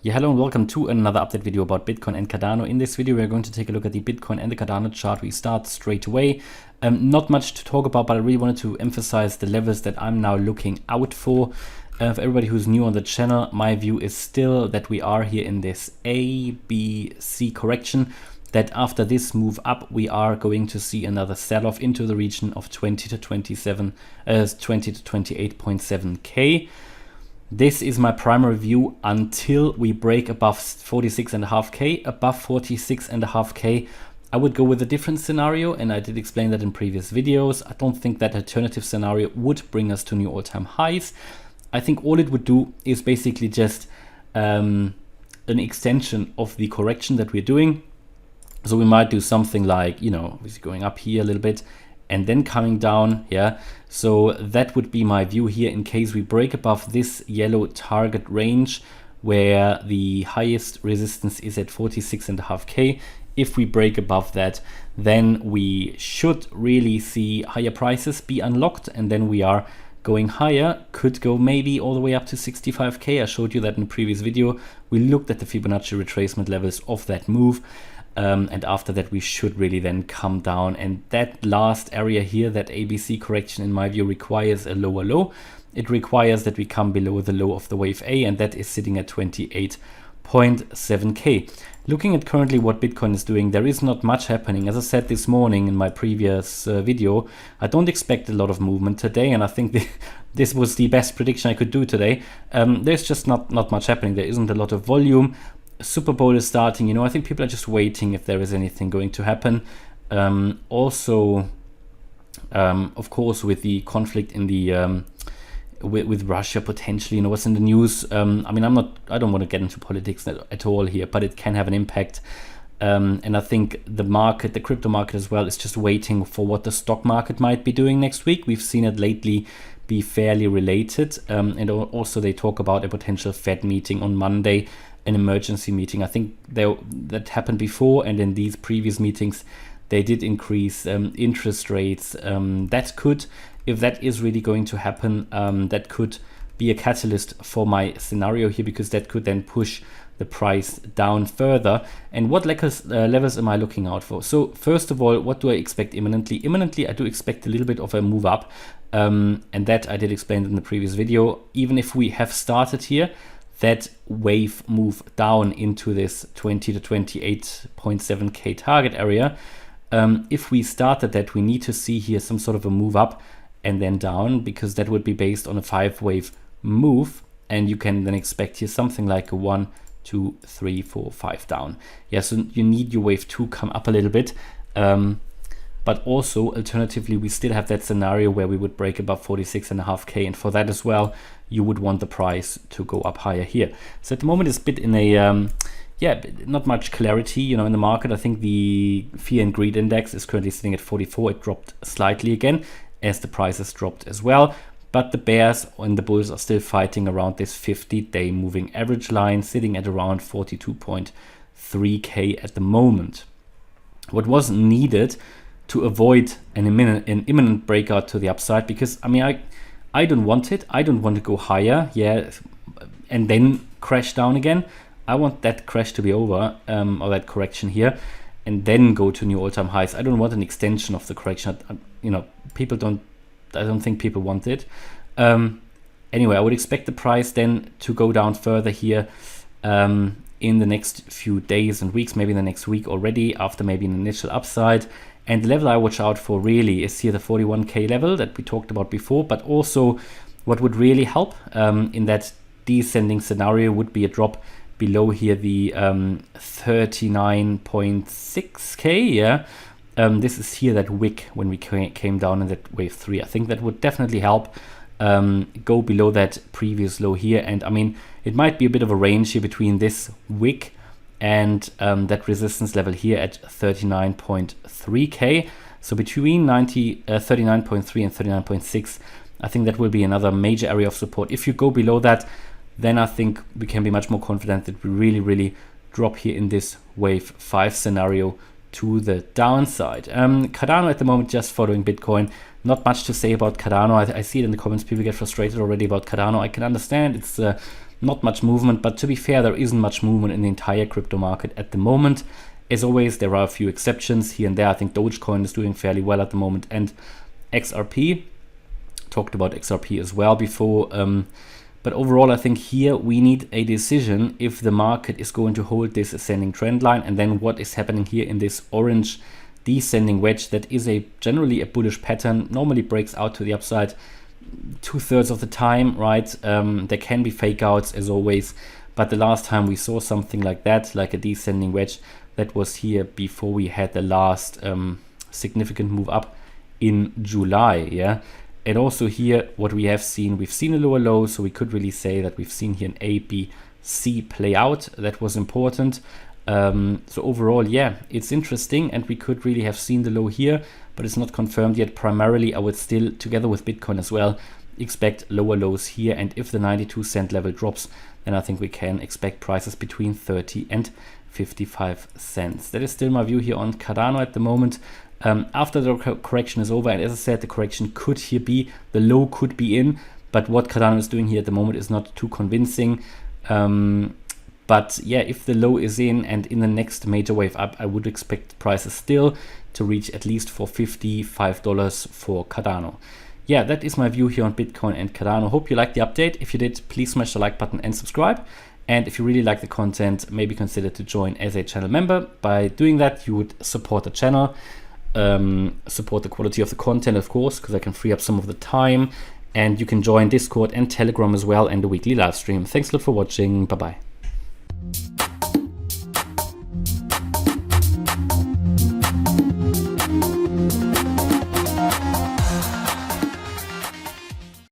Yeah, hello and welcome to another update video about Bitcoin and Cardano. In this video, we're going to take a look at the Bitcoin and the Cardano chart. We start straight away. Not much to talk about, but I really wanted to emphasize the levels that I'm now looking out for. For everybody who's new on the channel, my view is still that we are here in this A, B, C correction, that after this move up, we are going to see another sell-off into the region of 20 to 28.7K. This is my primary view until we break above 46.5K. Above 46.5K, I would go with a different scenario, and I did explain that in previous videos. I don't think that alternative scenario would bring us to new all-time highs. I think all it would do is basically just an extension of the correction that we're doing. So we might do something like, going up here a little bit and then coming down, yeah. So that would be my view here in case we break above this yellow target range where the highest resistance is at 46.5K. If we break above that, then we should really see higher prices be unlocked, and then we are going higher, could go maybe all the way up to 65K. I showed you that in a previous video. We looked at the Fibonacci retracement levels of that move. And after that, we should really then come down. And that last area here, that ABC correction, in my view, requires a lower low. It requires that we come below the low of the wave A, and that is sitting at 28.7K. Looking at currently what Bitcoin is doing, there is not much happening. As I said this morning in my previous video, I don't expect a lot of movement today, and I think this was the best prediction I could do today. There's just not much happening. There isn't a lot of volume. Super Bowl is starting, I think people are just waiting if there is anything going to happen. Also, of course, with the conflict in the with Russia potentially, what's in the news. I don't want to get into politics at all here, but it can have an impact. And I think the market, the crypto market as well, is just waiting for what the stock market might be doing next week. We've seen it lately be fairly related. And also they talk about a potential Fed meeting on Monday, an emergency meeting. I think that happened before, and in these previous meetings they did increase interest rates. That could, if that is really going to happen, that could be a catalyst for my scenario here, because that could then push the price down further. And what levels am I looking out for? So first of all, what do I expect imminently? Imminently, I do expect a little bit of a move up, and that I did explain in the previous video. Even if we have started here, that wave move down into this 20 to 28.7K target area. If we started that, we need to see here some sort of a move up and then down, because that would be based on a 5-wave move, and you can then expect here something like a 1, 2, 3, 4, 5 down. Yeah, so you need your wave 2 come up a little bit. But also, alternatively, we still have that scenario where we would break above 46.5K, and for that as well, you would want the price to go up higher here. So at the moment, it's a bit in a, not much clarity, in the market. I think the fear and greed index is currently sitting at 44. It dropped slightly again as the prices dropped as well. But the bears and the bulls are still fighting around this 50-day moving average line, sitting at around 42.3K at the moment. What was needed to avoid an imminent breakout to the upside, because I don't want it. I don't want to go higher, and then crash down again. I want that crash to be over, or that correction here, and then go to new all-time highs. I don't want an extension of the correction. I don't think people want it. Anyway, I would expect the price then to go down further here in the next few days and weeks, maybe in the next week already, after maybe an initial upside. And the level I watch out for really is here the 41K level that we talked about before, but also what would really help in that descending scenario would be a drop below here the 39.6K. This is here that wick when we came down in that wave 3. I think that would definitely help go below that previous low here. And it might be a bit of a range here between this wick and that resistance level here at 39.3K. So between 39.3 and 39.6, I think that will be another major area of support. If you go below that, then I think we can be much more confident that we really drop here in this wave 5 scenario to the downside. Cardano at the moment just following Bitcoin. Not much to say about Cardano. I see it in the comments, people get frustrated already about Cardano. I can understand it's not much movement, but to be fair, there isn't much movement in the entire crypto market at the moment. As always, there are a few exceptions here and there. I think Dogecoin is doing fairly well at the moment, and XRP. Talked about XRP as well before. But overall, I think here we need a decision if the market is going to hold this ascending trend line, and then what is happening here in this orange descending wedge that is generally a bullish pattern, normally breaks out to the upside 2/3 of the time, right? There can be fake outs as always, but the last time we saw something like that, like a descending wedge, that was here before we had the last significant move up in July, yeah. And also here, what we have seen, we've seen a lower low, so we could really say that we've seen here an A, B, C play out. That was important. So overall, yeah, it's interesting, and we could really have seen the low here, but it's not confirmed yet. Primarily, I would still, together with Bitcoin as well, expect lower lows here. And if the 92-cent level drops, then I think we can expect prices between 30 and 55 cents. That is still my view here on Cardano at the moment. After the correction is over, and as I said, the correction could here be, the low could be in, but what Cardano is doing here at the moment is not too convincing. But yeah, if the low is in and in the next major wave up, I would expect prices still to reach at least for $55 for Cardano. Yeah, that is my view here on Bitcoin and Cardano. Hope you liked the update. If you did, please smash the like button and subscribe. And if you really like the content, maybe consider to join as a channel member. By doing that, you would support the channel. Support the quality of the content, of course, because I can free up some of the time, and you can join Discord and Telegram as well, and the weekly live stream. Thanks a lot for watching. Bye bye.